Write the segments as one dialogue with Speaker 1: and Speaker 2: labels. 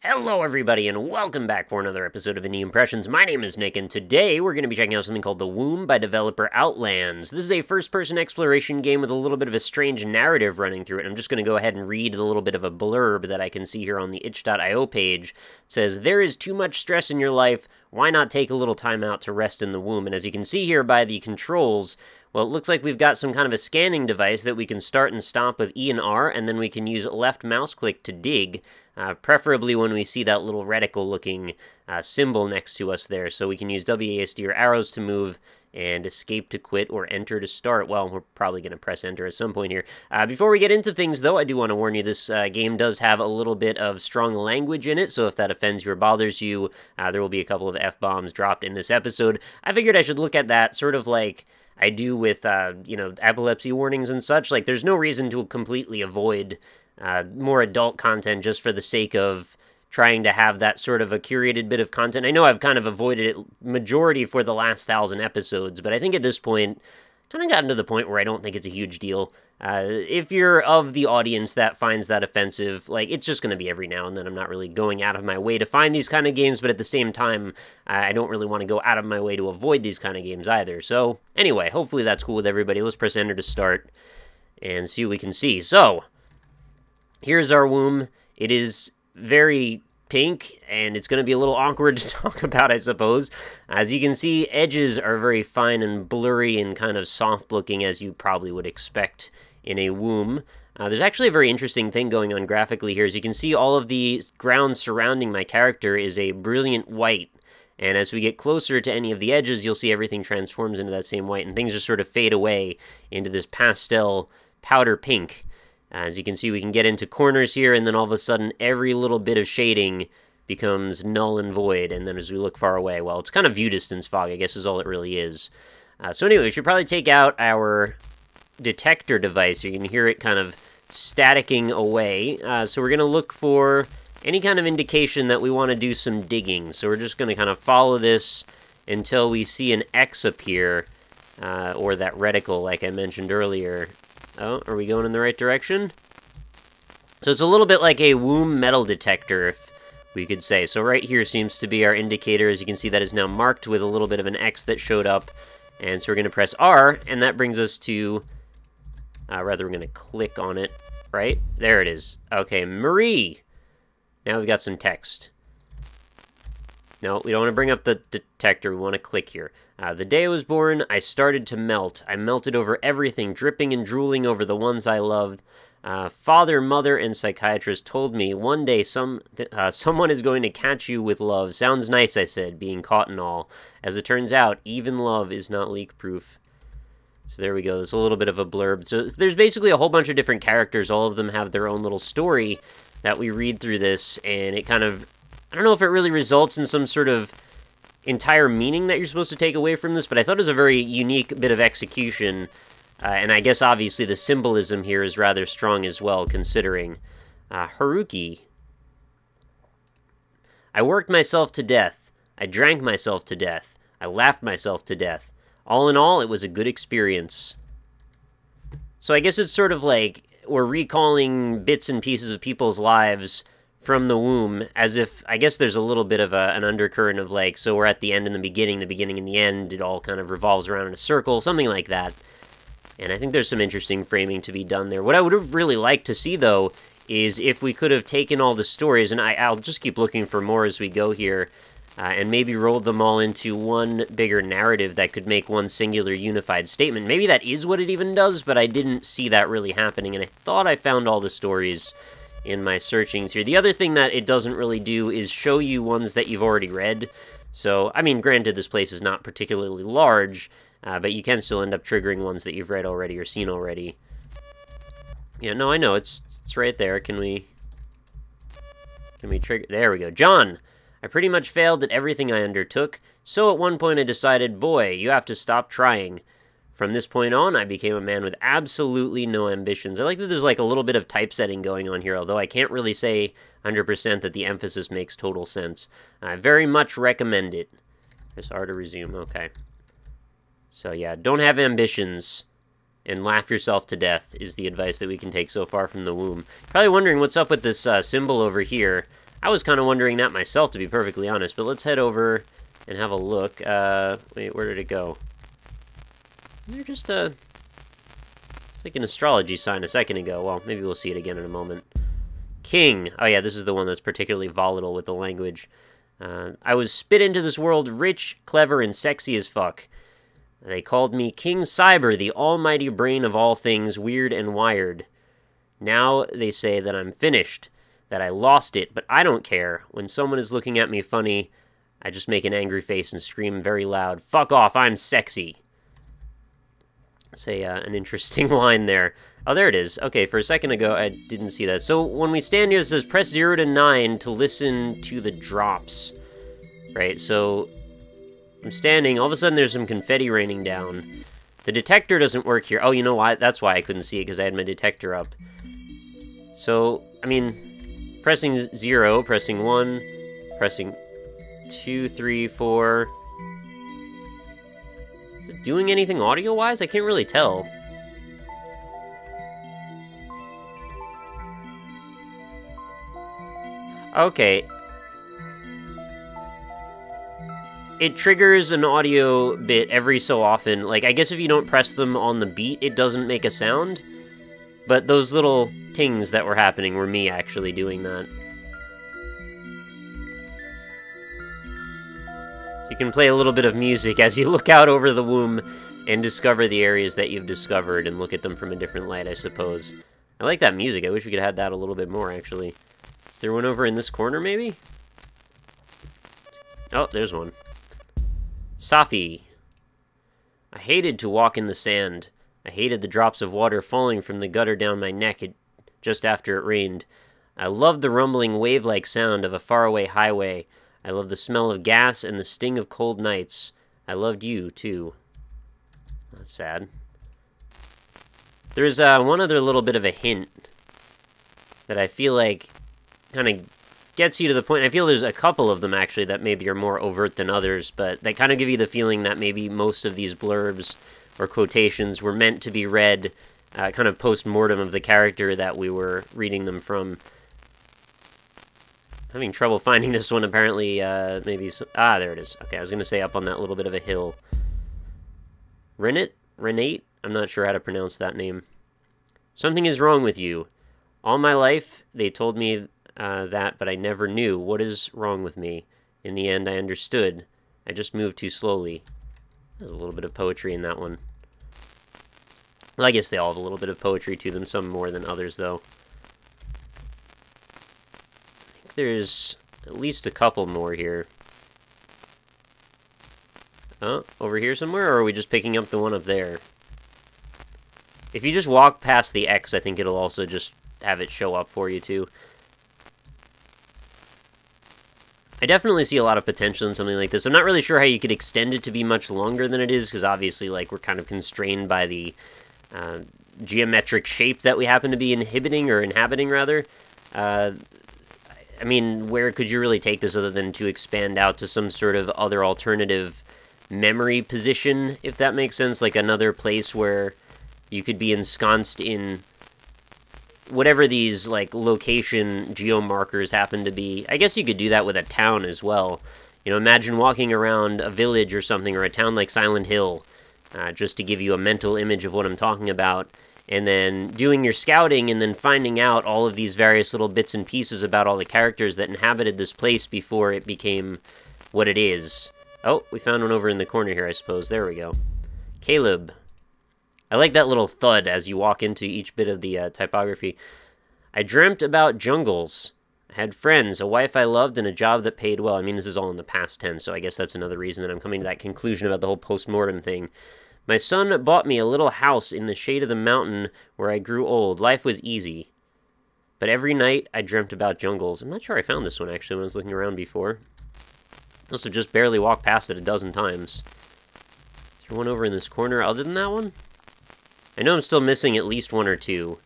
Speaker 1: Hello everybody and welcome back for another episode of Indie Impressions. My name is Nick and today we're going to be checking out something called The Womb by developer Outlands. This is a first-person exploration game with a little bit of a strange narrative running through it. I'm just going to go ahead and read a little bit of a blurb that I can see here on the itch.io page. It says, "There is too much stress in your life, why not take a little time out to rest in the womb?" And as you can see here by the controls, well, it looks like we've got some kind of a scanning device that we can start and stop with E and R, and then we can use left mouse click to dig, preferably when we see that little reticle-looking symbol next to us there. So we can use WASD or arrows to move, and escape to quit, or enter to start. Well, we're probably going to press enter at some point here. Before we get into things, though, I do want to warn you, this game does have a little bit of strong language in it, so if that offends you or bothers you, there will be a couple of F-bombs dropped in this episode. I figured I should look at that sort of like I do with, epilepsy warnings and such. Like, there's no reason to completely avoid more adult content just for the sake of trying to have that sort of a curated bit of content. I know I've kind of avoided it majority for the last 1,000 episodes, but I think at this point, kind of gotten to the point where I don't think it's a huge deal. If you're of the audience that finds that offensive, like, it's just going to be every now and then. I'm not really going out of my way to find these kind of games, but at the same time, I don't really want to go out of my way to avoid these kind of games either. So, anyway, hopefully that's cool with everybody. Let's press enter to start and see what we can see. So, here's our womb. It is very pink, and it's going to be a little awkward to talk about, I suppose. As you can see, edges are very fine and blurry and kind of soft-looking, as you probably would expect in a womb. There's actually a very interesting thing going on graphically here. As you can see, all of the ground surrounding my character is a brilliant white. And as we get closer to any of the edges, you'll see everything transforms into that same white, and things just sort of fade away into this pastel powder pink. As you can see, we can get into corners here, and then all of a sudden, every little bit of shading becomes null and void, and then as we look far away, well, it's kind of view distance fog, I guess is all it really is. So anyway, we should probably take out our detector device. You can hear it kind of staticking away. So we're going to look for any kind of indication that we want to do some digging. So we're just going to kind of follow this until we see an X appear, or that reticle like I mentioned earlier. Oh, are we going in the right direction? So it's a little bit like a womb metal detector, if we could say. So right here seems to be our indicator. As you can see, that is now marked with a little bit of an X that showed up. And so we're going to press R, and that brings us to... rather, we're going to click on it, right? There it is. Okay, Marie! Now we've got some text. No, we don't want to bring up the detector. We want to click here. The day I was born, I started to melt. I melted over everything, dripping and drooling over the ones I loved. Father, mother, and psychiatrist told me one day someone is going to catch you with love. Sounds nice, I said, being caught and all. As it turns out, even love is not leak-proof. So there we go. There's a little bit of a blurb. So there's basically a whole bunch of different characters. All of them have their own little story that we read through this, and it kind of... I don't know if it really results in some sort of entire meaning that you're supposed to take away from this, but I thought it was a very unique bit of execution, and I guess obviously the symbolism here is rather strong as well, considering. Haruki. I worked myself to death. I drank myself to death. I laughed myself to death. All in all, it was a good experience. So I guess it's sort of like we're recalling bits and pieces of people's lives from the womb, as if, I guess there's a little bit of an undercurrent of like, so we're at the end and the beginning and the end, it all kind of revolves around in a circle, something like that. And I think there's some interesting framing to be done there. What I would have really liked to see, though, is if we could have taken all the stories, and I'll just keep looking for more as we go here, and maybe rolled them all into one bigger narrative that could make one singular unified statement. Maybe that is what it even does, but I didn't see that really happening, and I thought I found all the stories in my searchings here. The other thing that it doesn't really do is show you ones that you've already read. So, I mean, granted, this place is not particularly large, but you can still end up triggering ones that you've read already or seen already. Yeah, no, I know, it's right there. Can we trigger? There we go. John! I pretty much failed at everything I undertook, so at one point I decided, boy, you have to stop trying. From this point on, I became a man with absolutely no ambitions. I like that there's like a little bit of typesetting going on here, although I can't really say 100% that the emphasis makes total sense. I very much recommend it. Press R to resume, okay. So yeah, don't have ambitions and laugh yourself to death is the advice that we can take so far from the womb. Probably wondering what's up with this symbol over here. I was kind of wondering that myself, to be perfectly honest, but let's head over and have a look. Wait, where did it go? They're just it's like an astrology sign a second ago. Well, maybe we'll see it again in a moment. King. Oh yeah, this is the one that's particularly volatile with the language. I was spit into this world rich, clever, and sexy as fuck. They called me King Cyber, the almighty brain of all things weird and wired. Now they say that I'm finished, that I lost it, but I don't care. When someone is looking at me funny, I just make an angry face and scream very loud, "Fuck off, I'm sexy." It's an interesting line there. Oh, there it is. Okay, for a second ago, I didn't see that. So when we stand here, it says press 0 to 9 to listen to the drops. Right, so I'm standing. All of a sudden, there's some confetti raining down. The detector doesn't work here. Oh, you know why? That's why I couldn't see it, because I had my detector up. So, I mean, pressing 0, pressing 1, pressing 2, 3, 4... Is it doing anything audio-wise? I can't really tell. Okay. It triggers an audio bit every so often. Like, I guess if you don't press them on the beat, it doesn't make a sound. But those little tings that were happening were me actually doing that. So you can play a little bit of music as you look out over the womb and discover the areas that you've discovered and look at them from a different light, I suppose. I like that music. I wish we could have had that a little bit more, actually. Is there one over in this corner, maybe? Oh, there's one. Safi. I hated to walk in the sand. I hated the drops of water falling from the gutter down my neck just after it rained. I loved the rumbling wave-like sound of a faraway highway. I loved the smell of gas and the sting of cold nights. I loved you, too. That's sad. There's one other little bit of a hint that I feel like kind of gets you to the point. I feel there's a couple of them, actually, that maybe are more overt than others, but they kind of give you the feeling that maybe most of these blurbs or quotations were meant to be read kind of post-mortem of the character that we were reading them from. Having trouble finding this one, apparently, maybe... there it is. Okay, I was going to say up on that little bit of a hill. Renate? I'm not sure how to pronounce that name. Something is wrong with you. All my life, they told me that, but I never knew. What is wrong with me? In the end, I understood. I just moved too slowly. There's a little bit of poetry in that one. Well, I guess they all have a little bit of poetry to them, some more than others, though. I think there's at least a couple more here. Oh, over here somewhere, or are we just picking up the one up there? If you just walk past the X, I think it'll also just have it show up for you, too. I definitely see a lot of potential in something like this. I'm not really sure how you could extend it to be much longer than it is, because obviously, like, we're kind of constrained by the geometric shape that we happen to be inhabiting, rather. I mean, where could you really take this other than to expand out to some sort of other alternative memory position, if that makes sense? Like another place where you could be ensconced in whatever these, like, location geomarkers happen to be. I guess you could do that with a town as well. You know, imagine walking around a village or something, or a town like Silent Hill, just to give you a mental image of what I'm talking about, and then doing your scouting and then finding out all of these various little bits and pieces about all the characters that inhabited this place before it became what it is. Oh, we found one over in the corner here, I suppose. There we go. Caleb. I like that little thud as you walk into each bit of the typography. I dreamt about jungles. I had friends, a wife I loved, and a job that paid well. I mean, this is all in the past tense, so I guess that's another reason that I'm coming to that conclusion about the whole post-mortem thing. My son bought me a little house in the shade of the mountain where I grew old. Life was easy. But every night, I dreamt about jungles. I'm not sure I found this one, actually, when I was looking around before. I also just barely walked past it a dozen times. Is there one over in this corner other than that one? I know I'm still missing at least one or two.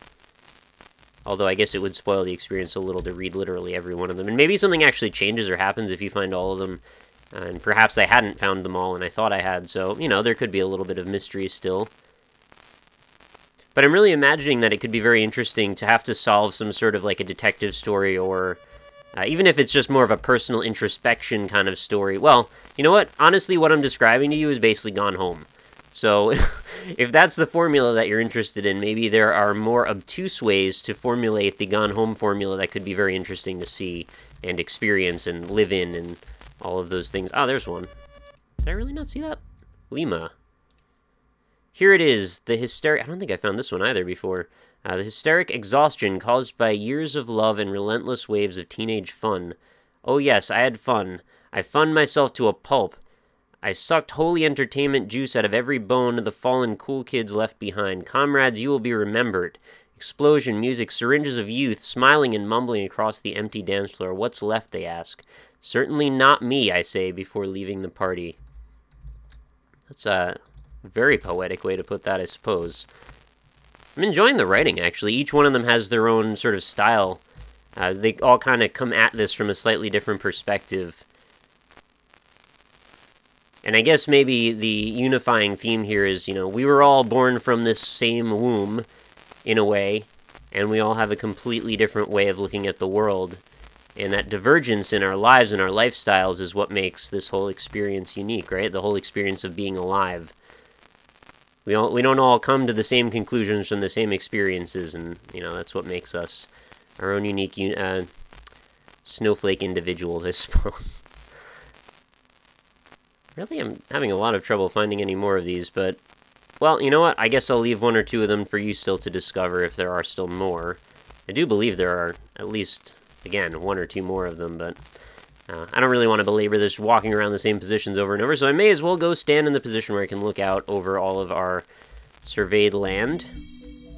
Speaker 1: Although I guess it would spoil the experience a little to read literally every one of them. And maybe something actually changes or happens if you find all of them. And perhaps I hadn't found them all and I thought I had. So, you know, there could be a little bit of mystery still. But I'm really imagining that it could be very interesting to have to solve some sort of like a detective story or Even if it's just more of a personal introspection kind of story. Well, you know what? Honestly, what I'm describing to you is basically Gone Home. So, if that's the formula that you're interested in, maybe there are more obtuse ways to formulate the Gone Home formula that could be very interesting to see and experience and live in and all of those things. Oh, there's one. Did I really not see that? Lima. Here it is, the hysteric... I don't think I found this one either before. The hysteric exhaustion caused by years of love and relentless waves of teenage fun. Oh yes, I had fun. I funned myself to a pulp. I sucked holy entertainment juice out of every bone of the fallen cool kids left behind. Comrades, you will be remembered. Explosion, music, syringes of youth, smiling and mumbling across the empty dance floor. What's left, they ask. Certainly not me, I say, before leaving the party. That's a very poetic way to put that, I suppose. I'm enjoying the writing, actually. Each one of them has their own sort of style. They all kind of come at this from a slightly different perspective. And I guess maybe the unifying theme here is, you know, we were all born from this same womb, in a way, and we all have a completely different way of looking at the world. And that divergence in our lives and our lifestyles is what makes this whole experience unique, right? The whole experience of being alive. We don't all come to the same conclusions from the same experiences, and, you know, that's what makes us our own unique snowflake individuals, I suppose. Really, I'm having a lot of trouble finding any more of these, but, well, you know what? I guess I'll leave one or two of them for you still to discover if there are still more. I do believe there are at least, again, one or two more of them, but I don't really want to belabor this walking around the same positions over and over, so I may as well go stand in the position where I can look out over all of our surveyed land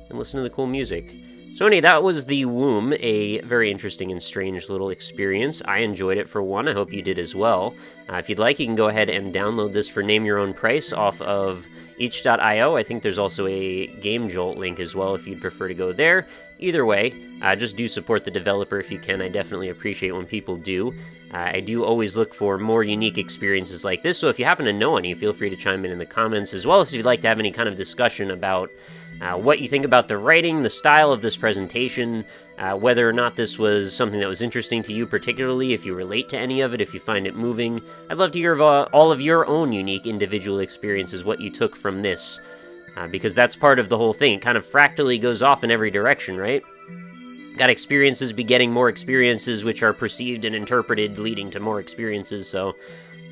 Speaker 1: and listen to the cool music. So anyway, that was The Womb, a very interesting and strange little experience. I enjoyed it for one. I hope you did as well. If you'd like, you can go ahead and download this for name your own price off of each.io. I think there's also a Game Jolt link as well if you'd prefer to go there. Either way, just do support the developer if you can. I definitely appreciate when people do. I do always look for more unique experiences like this, so if you happen to know any, feel free to chime in the comments, as well as if you'd like to have any kind of discussion about what you think about the writing, the style of this presentation, whether or not this was something that was interesting to you particularly, if you relate to any of it, if you find it moving. I'd love to hear of all of your own unique individual experiences, what you took from this, because that's part of the whole thing. It kind of fractally goes off in every direction, right? Got experiences begetting more experiences, which are perceived and interpreted, leading to more experiences, so,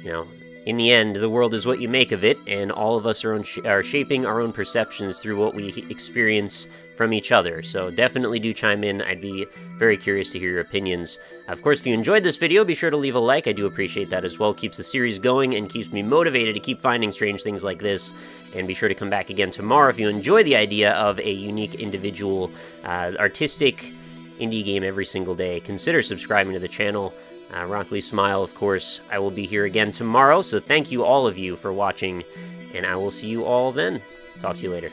Speaker 1: you know, in the end, the world is what you make of it, and all of us are shaping our own perceptions through what we experience from each other. So definitely do chime in. I'd be very curious to hear your opinions. Of course, if you enjoyed this video, be sure to leave a like. I do appreciate that as well. Keeps the series going and keeps me motivated to keep finding strange things like this. And be sure to come back again tomorrow if you enjoy the idea of a unique, individual, artistic indie game every single day. Consider subscribing to the channel. RockLeeSmile, of course. I will be here again tomorrow, so thank you all of you for watching, and I will see you all then. Talk to you later.